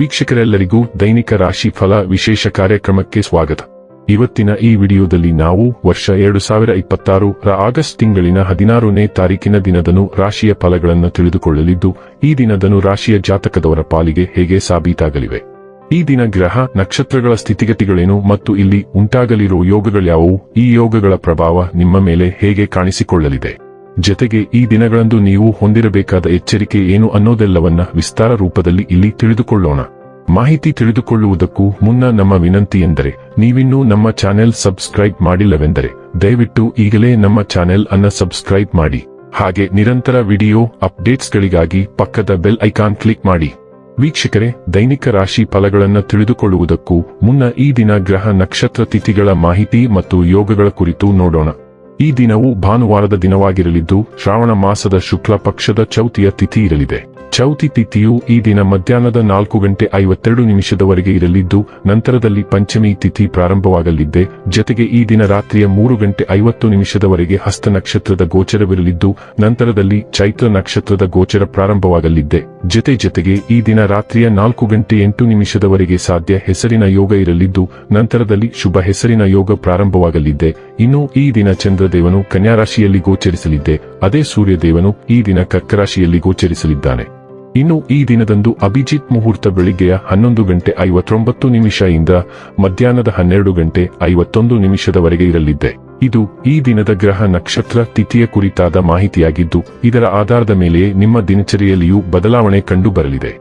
ವೀಕ್ಷಕರೆಲ್ಲರಿಗೂ ದೈನಿಕ ರಾಶಿ ಫಲ ವಿಶೇಷ ಕಾರ್ಯಕ್ರಮಕ್ಕೆ ಸ್ವಾಗತ. ಇವತ್ತಿನ ಈ ವಿಡಿಯೋದಲ್ಲಿ ನಾವು ವರ್ಷ 2026 ರ ಆಗಸ್ಟ್ ತಿಂಗಳಿನ 16ನೇ ತಾರೀಕಿನ ದಿನದನು ರಾಶಿಯ ಫಲಗಳನ್ನು ತಿಳಿದುಕೊಳ್ಳಲಿದ್ದು, ಈ ದಿನದನು ರಾಶಿಯ ಜಾತಕದವರ ಪಾಲಿಗೆ ಹೇಗೆ ಸಾಬೀತಾಗಲಿವೆ, ಈ ದಿನ ಗ್ರಹ ನಕ್ಷತ್ರಗಳ ಸ್ಥಿತಿಗತಿಗಳೇನು ಮತ್ತು ಇಲ್ಲಿ ಉಂಟಾಗಲಿರುವ ಯೋಗಗಳ್ಯಾವುವು, ಈ ಯೋಗಗಳ ಪ್ರಭಾವ ನಿಮ್ಮ ಮೇಲೆ ಹೇಗೆ ಕಾಣಿಸಿಕೊಳ್ಳಲಿದೆ, ಜೊತೆಗೆ ಈ ದಿನಗಳಂದು ನೀವು ಹೊಂದಿರಬೇಕಾದ ಎಚ್ಚರಿಕೆ ಏನು ಅನ್ನೋದೆಲ್ಲವನ್ನ ವಿಸ್ತಾರ ರೂಪದಲ್ಲಿ ಇಲ್ಲಿ ತಿಳಿದುಕೊಳ್ಳೋಣ. ಮಾಹಿತಿ ತಿಳಿದುಕೊಳ್ಳುವುದಕ್ಕೂ ಮುನ್ನ ನಮ್ಮ ವಿನಂತಿ ಎಂದರೆ, ನೀವಿನ್ನೂ ನಮ್ಮ ಚಾನೆಲ್ ಸಬ್ಸ್ಕ್ರೈಬ್ ಮಾಡಿಲ್ಲವೆಂದರೆ ದಯವಿಟ್ಟು ಈಗಲೇ ನಮ್ಮ ಚಾನೆಲ್ ಅನ್ನು ಸಬ್ಸ್ಕ್ರೈಬ್ ಮಾಡಿ. ಹಾಗೆ ನಿರಂತರ ವಿಡಿಯೋ ಅಪ್ಡೇಟ್ಸ್ಗಳಿಗಾಗಿ ಪಕ್ಕದ ಬೆಲ್ ಐಕಾನ್ ಕ್ಲಿಕ್ ಮಾಡಿ. ವೀಕ್ಷಕರೇ, ದೈನಿಕ ರಾಶಿ ಫಲಗಳನ್ನು ತಿಳಿದುಕೊಳ್ಳುವುದಕ್ಕೂ ಮುನ್ನ ಈ ದಿನ ಗ್ರಹ ನಕ್ಷತ್ರ ತಿಥಿಗಳ ಮಾಹಿತಿ ಮತ್ತು ಯೋಗಗಳ ಕುರಿತು ನೋಡೋಣ. ಈ ದಿನವು ಭಾನುವಾರದ ದಿನವಾಗಿರಲಿದ್ದು, ಶ್ರಾವಣ ಮಾಸದ ಶುಕ್ಲ ಪಕ್ಷದ ಚೌತಿಯ ತಿಥಿ ಇರಲಿದೆ. ಚೌತಿ ತಿಥಿಯು ಈ ದಿನ ಮಧ್ಯಾಹ್ನದ 4:52 ಇರಲಿದ್ದು, ನಂತರದಲ್ಲಿ ಪಂಚಮಿ ತಿಥಿ ಪ್ರಾರಂಭವಾಗಲಿದ್ದೆ. ಜೊತೆಗೆ ಈ ದಿನ ರಾತ್ರಿಯ 3:50 ಹಸ್ತ ನಕ್ಷತ್ರದ ಗೋಚರವಿರಲಿದ್ದು, ನಂತರದಲ್ಲಿ ಚೈತ್ರ ನಕ್ಷತ್ರದ ಗೋಚರ ಪ್ರಾರಂಭವಾಗಲಿದ್ದೆ. ಜೊತೆಗೆ ಈ ದಿನ ರಾತ್ರಿಯ 4:08 ಸಾಧ್ಯ ಹೆಸರಿನ ಯೋಗ ಇರಲಿದ್ದು, ನಂತರದಲ್ಲಿ ಶುಭ ಹೆಸರಿನ ಯೋಗ ಪ್ರಾರಂಭವಾಗಲಿದ್ದೆ. ಇನ್ನು ಈ ದಿನ ಚಂದ್ರದೇವನು ಕನ್ಯಾ ರಾಶಿಯಲ್ಲಿ ಗೋಚರಿಸಲಿದ್ದೆ. ಅದೇ ಸೂರ್ಯದೇವನು ಈ ದಿನ ಕರ್ಕ ರಾಶಿಯಲ್ಲಿ ಗೋಚರಿಸಲಿದ್ದಾನೆ. ಇನ್ನು ಈ ದಿನದಂದು ಅಭಿಜಿತ್ ಮುಹೂರ್ತ ಬೆಳಿಗ್ಗೆಯ 11:59 ಇಂದ ಮಧ್ಯಾಹ್ನದ 12:51 ಇರಲಿದೆ. ಇದು ಈ ದಿನದ ಗ್ರಹ ನಕ್ಷತ್ರ ತಿಥಿಯ ಕುರಿತಾದ ಮಾಹಿತಿಯಾಗಿದ್ದು, ಇದರ ಆಧಾರದ ಮೇಲೆಯೇ ನಿಮ್ಮ ದಿನಚರಿಯಲ್ಲಿಯೂ ಬದಲಾವಣೆ ಕಂಡು ಬರಲಿದೆ.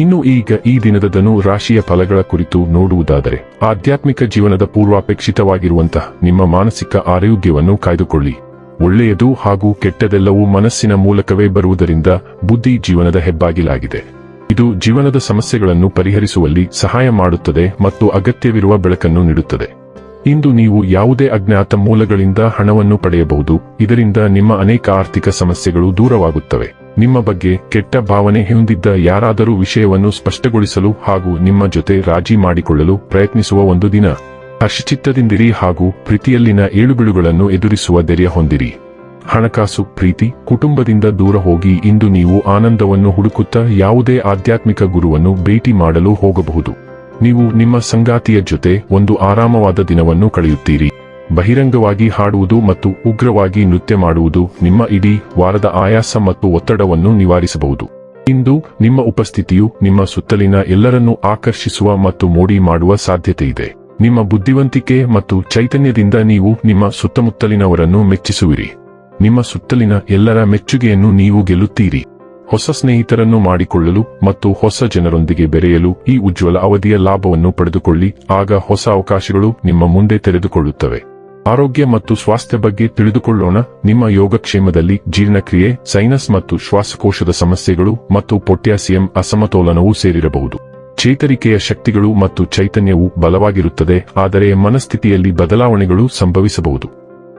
ಇನ್ನು ಈಗ ಈ ದಿನದ ರಾಶಿಯ ಫಲಗಳ ಕುರಿತು ನೋಡುವುದಾದರೆ, ಆಧ್ಯಾತ್ಮಿಕ ಜೀವನದ ಪೂರ್ವಾಪೇಕ್ಷಿತವಾಗಿರುವಂತಹ ನಿಮ್ಮ ಮಾನಸಿಕ ಆರೋಗ್ಯವನ್ನು ಕಾಯ್ದುಕೊಳ್ಳಿ. ಒಳ್ಳೆಯದು ಹಾಗೂ ಕೆಟ್ಟದೆಲ್ಲವೂ ಮನಸ್ಸಿನ ಮೂಲಕವೇ ಬರುವುದರಿಂದ ಬುದ್ಧಿ ಜೀವನದ ಹೆಬ್ಬಾಗಿಲಾಗಿದೆ. ಇದು ಜೀವನದ ಸಮಸ್ಯೆಗಳನ್ನು ಪರಿಹರಿಸುವಲ್ಲಿ ಸಹಾಯ ಮಾಡುತ್ತದೆ ಮತ್ತು ಅಗತ್ಯವಿರುವ ಬೆಳಕನ್ನು ನೀಡುತ್ತದೆ. ಇಂದು ನೀವು ಯಾವುದೇ ಅಜ್ಞಾತ ಮೂಲಗಳಿಂದ ಹಣವನ್ನು ಪಡೆಯಬಹುದು. ಇದರಿಂದ ನಿಮ್ಮ ಅನೇಕ ಆರ್ಥಿಕ ಸಮಸ್ಯೆಗಳು ದೂರವಾಗುತ್ತವೆ. ನಿಮ್ಮ ಬಗ್ಗೆ ಕೆಟ್ಟ ಭಾವನೆ ಹೊಂದಿದ್ದ ಯಾರಾದರೂ ವಿಷಯವನ್ನು ಸ್ಪಷ್ಟಗೊಳಿಸಲು ಹಾಗೂ ನಿಮ್ಮ ಜೊತೆ ರಾಜಿ ಮಾಡಿಕೊಳ್ಳಲು ಪ್ರಯತ್ನಿಸುವ ಒಂದು ದಿನ. ಹರ್ಷಚಿತ್ತದಿಂದಿರಿ ಹಾಗೂ ಪ್ರೀತಿಯಲ್ಲಿನ ಏಳುಬೀಳುಗಳನ್ನು ಎದುರಿಸುವ ಧೈರ್ಯ ಹೊಂದಿರಿ. ಹಣಕಾಸು, ಪ್ರೀತಿ, ಕುಟುಂಬದಿಂದ ದೂರ ಹೋಗಿ ಇಂದು ನೀವು ಆನಂದವನ್ನು ಹುಡುಕುತ್ತಾ ಯಾವುದೇ ಆಧ್ಯಾತ್ಮಿಕ ಗುರುವನ್ನು ಭೇಟಿ ಮಾಡಲು ಹೋಗಬಹುದು. ನೀವು ನಿಮ್ಮ ಸಂಗಾತಿಯ ಜೊತೆ ಒಂದು ಆರಾಮವಾದ ದಿನವನ್ನು ಕಳೆಯುತ್ತೀರಿ. ಬಹಿರಂಗವಾಗಿ ಹಾಡುವುದು ಮತ್ತು ಉಗ್ರವಾಗಿ ನೃತ್ಯ ಮಾಡುವುದು ನಿಮ್ಮ ಇಡೀ ವಾರದ ಆಯಾಸ ಮತ್ತು ಒತ್ತಡವನ್ನು ನಿವಾರಿಸಬಹುದು. ಇಂದು ನಿಮ್ಮ ಉಪಸ್ಥಿತಿಯು ನಿಮ್ಮ ಸುತ್ತಲಿನ ಎಲ್ಲರನ್ನೂ ಆಕರ್ಷಿಸುವ ಮತ್ತು ಮೋಡಿ ಮಾಡುವ ಸಾಧ್ಯತೆಯಿದೆ. ನಿಮ್ಮ ಬುದ್ಧಿವಂತಿಕೆ ಮತ್ತು ಚೈತನ್ಯದಿಂದ ನೀವು ನಿಮ್ಮ ಸುತ್ತಮುತ್ತಲಿನವರನ್ನು ಮೆಚ್ಚಿಸುವಿರಿ. ನಿಮ್ಮ ಸುತ್ತಲಿನ ಎಲ್ಲರ ಮೆಚ್ಚುಗೆಯನ್ನು ನೀವು ಗೆಲ್ಲುತ್ತೀರಿ. ಹೊಸ ಸ್ನೇಹಿತರನ್ನು ಮಾಡಿಕೊಳ್ಳಲು ಮತ್ತು ಹೊಸ ಜನರೊಂದಿಗೆ ಬೆರೆಯಲು ಈ ಉಜ್ವಲ ಅವಧಿಯ ಲಾಭವನ್ನು ಪಡೆದುಕೊಳ್ಳಿ. ಆಗ ಹೊಸ ಅವಕಾಶಗಳು ನಿಮ್ಮ ಮುಂದೆ ತೆರೆದುಕೊಳ್ಳುತ್ತವೆ. ಆರೋಗ್ಯ ಮತ್ತು ಸ್ವಾಸ್ಥ್ಯ ಬಗ್ಗೆ ತಿಳಿದುಕೊಳ್ಳೋಣ. ನಿಮ್ಮ ಯೋಗಕ್ಷೇಮದಲ್ಲಿ ಜೀರ್ಣಕ್ರಿಯೆ, ಸೈನಸ್ ಮತ್ತು ಶ್ವಾಸಕೋಶದ ಸಮಸ್ಯೆಗಳು ಮತ್ತು ಪೊಟ್ಯಾಸಿಯಂ ಅಸಮತೋಲನವೂ ಸೇರಿರಬಹುದು. ಚೇತರಿಕೆಯ ಶಕ್ತಿಗಳು ಮತ್ತು ಚೈತನ್ಯವು ಬಲವಾಗಿರುತ್ತದೆ, ಆದರೆ ಮನಸ್ಥಿತಿಯಲ್ಲಿ ಬದಲಾವಣೆಗಳು ಸಂಭವಿಸಬಹುದು.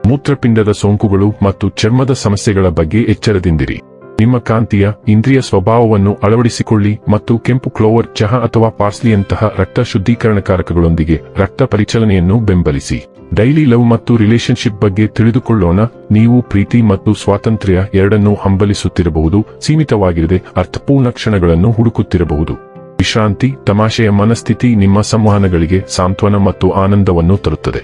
ಮೂತ್ರಪಿಂಡದ ಸೋಂಕುಗಳು ಮತ್ತು ಚರ್ಮದ ಸಮಸ್ಯೆಗಳ ಬಗ್ಗೆ ಎಚ್ಚರದಿಂದಿರಿ. ನಿಮ್ಮ ಕಾಂತಿಯ ಇಂದ್ರಿಯ ಸ್ವಭಾವವನ್ನು ಅಳವಡಿಸಿಕೊಳ್ಳಿ ಮತ್ತು ಕೆಂಪು ಕ್ಲೋವರ್, ಚಹಾ ಅಥವಾ ಪಾರ್ಸ್ಲಿಯಂತಹ ರಕ್ತ ಶುದ್ಧೀಕರಣಕಾರಕಗಳೊಂದಿಗೆ ರಕ್ತ ಪರಿಚಲನೆಯನ್ನು ಬೆಂಬಲಿಸಿ. ಡೈಲಿ ಲವ್ ಮತ್ತು ರಿಲೇಶನ್ಶಿಪ್ ಬಗ್ಗೆ ತಿಳಿದುಕೊಳ್ಳೋಣ. ನೀವು ಪ್ರೀತಿ ಮತ್ತು ಸ್ವಾತಂತ್ರ್ಯ ಎರಡನ್ನೂ ಹಂಬಲಿಸುತ್ತಿರಬಹುದು. ಸೀಮಿತವಾಗಿರದೆ ಅರ್ಥಪೂರ್ಣ ಕ್ಷಣಗಳನ್ನು ಹುಡುಕುತ್ತಿರಬಹುದು. ವಿಶ್ರಾಂತಿ, ತಮಾಷೆಯ ಮನಸ್ಥಿತಿ ನಿಮ್ಮ ಸಂವಹನಗಳಿಗೆ ಸಾಂತ್ವನ ಮತ್ತು ಆನಂದವನ್ನು ತರುತ್ತದೆ.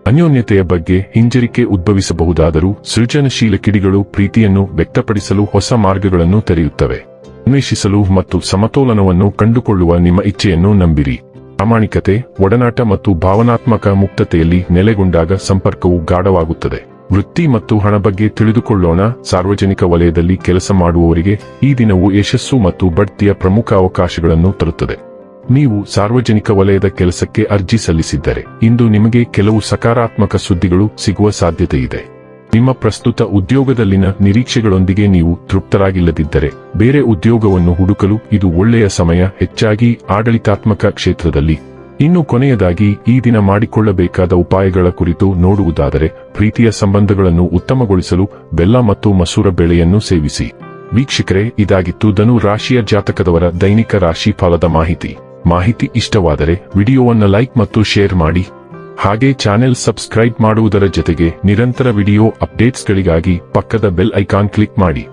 ಅನ್ಯೋನ್ಯತೆಯ ಬಗ್ಗೆ ಹಿಂಜರಿಕೆ ಉದ್ಭವಿಸಬಹುದಾದರೂ ಸೃಜನಶೀಲ ಕಿಡಿಗಳು ಪ್ರೀತಿಯನ್ನು ವ್ಯಕ್ತಪಡಿಸಲು ಹೊಸ ಮಾರ್ಗಗಳನ್ನು ತೆರೆಯುತ್ತವೆ. ಅನ್ವೇಷಿಸಲು ಮತ್ತು ಸಮತೋಲನವನ್ನು ಕಂಡುಕೊಳ್ಳುವ ನಿಮ್ಮ ಇಚ್ಛೆಯನ್ನು ನಂಬಿರಿ. ಪ್ರಾಮಾಣಿಕತೆ, ಒಡನಾಟ ಮತ್ತು ಭಾವನಾತ್ಮಕ ಮುಕ್ತತೆಯಲ್ಲಿ ನೆಲೆಗೊಂಡಾಗ ಸಂಪರ್ಕವು ಗಾಢವಾಗುತ್ತದೆ. ವೃತ್ತಿ ಮತ್ತು ಹಣ ಬಗ್ಗೆ ತಿಳಿದುಕೊಳ್ಳೋಣ. ಸಾರ್ವಜನಿಕ ವಲಯದಲ್ಲಿ ಕೆಲಸ ಮಾಡುವವರಿಗೆ ಈ ದಿನವು ಯಶಸ್ಸು ಮತ್ತು ಬಡ್ತಿಯ ಪ್ರಮುಖ ಅವಕಾಶಗಳನ್ನು ತರುತ್ತದೆ. ನೀವು ಸಾರ್ವಜನಿಕ ವಲಯದ ಕೆಲಸಕ್ಕೆ ಅರ್ಜಿ ಸಲ್ಲಿಸಿದ್ದರೆ ಇಂದು ನಿಮಗೆ ಕೆಲವು ಸಕಾರಾತ್ಮಕ ಸುದ್ದಿಗಳು ಸಿಗುವ ಸಾಧ್ಯತೆಯಿದೆ. ನಿಮ್ಮ ಪ್ರಸ್ತುತ ಉದ್ಯೋಗದಲ್ಲಿನ ನಿರೀಕ್ಷೆಗಳೊಂದಿಗೆ ನೀವು ತೃಪ್ತರಾಗಿಲ್ಲದಿದ್ದರೆ ಬೇರೆ ಉದ್ಯೋಗವನ್ನು ಹುಡುಕಲು ಇದು ಒಳ್ಳೆಯ ಸಮಯ, ಹೆಚ್ಚಾಗಿ ಆಡಳಿತಾತ್ಮಕ ಕ್ಷೇತ್ರದಲ್ಲಿ. ಇನ್ನು ಕೊನೆಯದಾಗಿ ಈ ದಿನ ಮಾಡಿಕೊಳ್ಳಬೇಕಾದ ಉಪಾಯಗಳ ಕುರಿತು ನೋಡುವುದಾದರೆ, ಪ್ರೀತಿಯ ಸಂಬಂಧಗಳನ್ನು ಉತ್ತಮಗೊಳಿಸಲು ಬೆಲ್ಲ ಮತ್ತು ಮಸೂರ ಬೇಳೆಯನ್ನು ಸೇವಿಸಿ. ವೀಕ್ಷಕರೇ, ಇದಾಗಿತ್ತು ಧನು ರಾಶಿಯ ಜಾತಕದವರ ದೈನಿಕ ರಾಶಿ ಫಲದ ಮಾಹಿತಿ ಇಷ್ಟವಾದರೆ ವಿಡಿಯೋವನ್ನು ಲೈಕ್ ಮತ್ತು ಶೇರ್ ಮಾಡಿ. ಹಾಗೆ ಚಾನೆಲ್ ಸಬ್ಸ್ಕ್ರೈಬ್ ಮಾಡುವುದರ ಜೊತೆಗೆ ನಿರಂತರ ವಿಡಿಯೋ ಅಪ್ಡೇಟ್ಸ್ಗಳಿಗಾಗಿ ಪಕ್ಕದ ಬೆಲ್ ಐಕಾನ್ ಕ್ಲಿಕ್ ಮಾಡಿ.